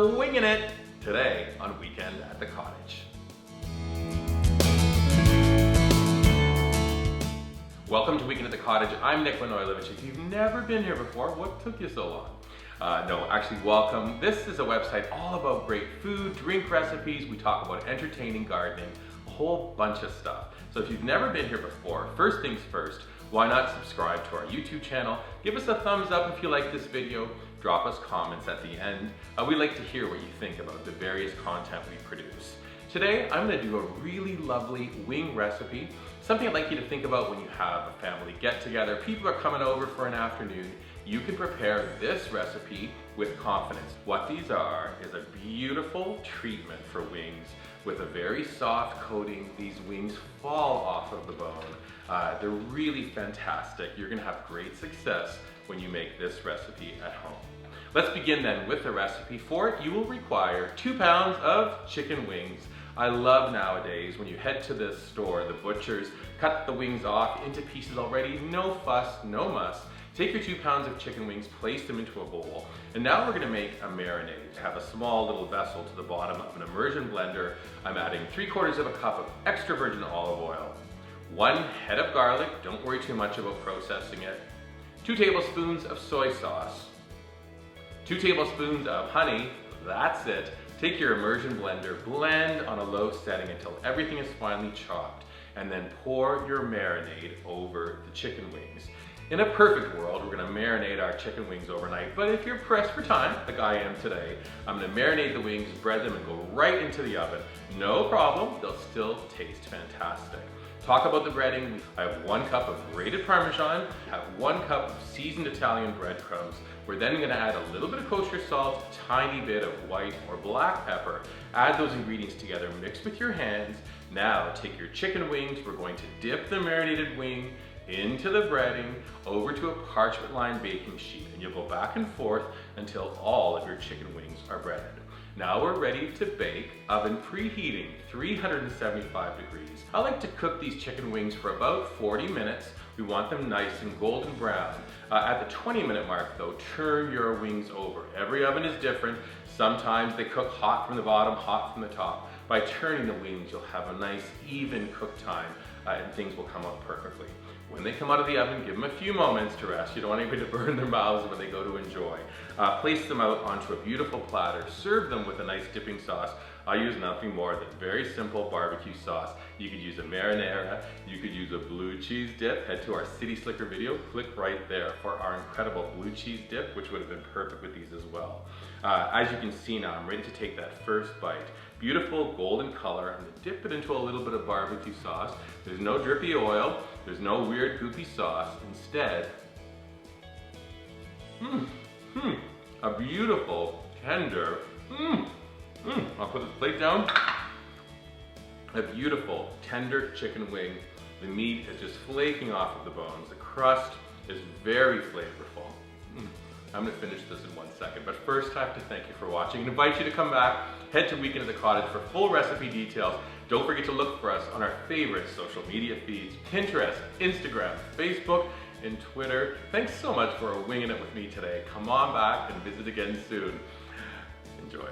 We're winging it today on Weekend at the Cottage. Welcome to Weekend at the Cottage. I'm Nick Manoilovich. If you've never been here before, what took you so long? No, actually welcome. This is a website all about great food, drink recipes. We talk about entertaining gardening, a whole bunch of stuff. So if you've never been here before, first things first, why not subscribe to our YouTube channel? Give us a thumbs up if you like this video. Drop us comments at the end. We like to hear what you think about the various content we produce. Today, I'm gonna do a really lovely wing recipe, something I'd like you to think about when you have a family get-together. People are coming over for an afternoon. You can prepare this recipe with confidence. What these are is a beautiful treatment for wings with a very soft coating. These wings fall off of the bone. They're really fantastic. You're gonna have great success when you make this recipe at home. Let's begin then with the recipe. For it, you will require 2 pounds of chicken wings. I love nowadays when you head to the store, the butchers cut the wings off into pieces already. No fuss, no muss. Take your 2 pounds of chicken wings, place them into a bowl, and now we're gonna make a marinade. Have a small little vessel to the bottom of an immersion blender. I'm adding 3/4 of a cup of extra virgin olive oil, 1 head of garlic, don't worry too much about processing it, 2 tablespoons of soy sauce, 2 tablespoons of honey, that's it. Take your immersion blender, blend on a low setting until everything is finely chopped, and then pour your marinade over the chicken wings. In a perfect world, we're gonna marinate our chicken wings overnight, but if you're pressed for time, like I am today, I'm gonna marinate the wings, bread them, and go right into the oven. No problem, they'll still taste fantastic. Talk about the breading. I have 1 cup of grated Parmesan, have 1 cup of seasoned Italian breadcrumbs. We're then gonna add a little bit of kosher salt, a tiny bit of white or black pepper. Add those ingredients together, mix with your hands. Now take your chicken wings, we're going to dip the marinated wing into the breading, over to a parchment-lined baking sheet, and you'll go back and forth until all of your chicken wings are breaded. Now we're ready to bake, oven preheating 375 degrees. I like to cook these chicken wings for about 40 minutes. We want them nice and golden brown. At the 20-minute mark though, turn your wings over. Every oven is different. Sometimes they cook hot from the bottom, hot from the top. By turning the wings, you'll have a nice even cook time and things will come out perfectly. When they come out of the oven, give them a few moments to rest. You don't want anybody to burn their mouths when they go to enjoy. Place them out onto a beautiful platter. Serve them with a nice dipping sauce. I use nothing more than very simple barbecue sauce. You could use a marinara, you could use a blue cheese dip. Head to our City Slicker video, click right there for our incredible blue cheese dip, which would have been perfect with these as well. As you can see now, I'm ready to take that first bite. Beautiful golden color. I'm gonna dip it into a little bit of barbecue sauce. There's no drippy oil, there's no weird goopy sauce. Instead, a beautiful, tender, I'll put this plate down. A beautiful, tender chicken wing. The meat is just flaking off of the bones. The crust is very flavorful. I'm gonna finish this in 1 second, but first I have to thank you for watching and invite you to come back. Head to Weekend at the Cottage for full recipe details. Don't forget to look for us on our favorite social media feeds, Pinterest, Instagram, Facebook, and Twitter. Thanks so much for winging it with me today. Come on back and visit again soon. Enjoy.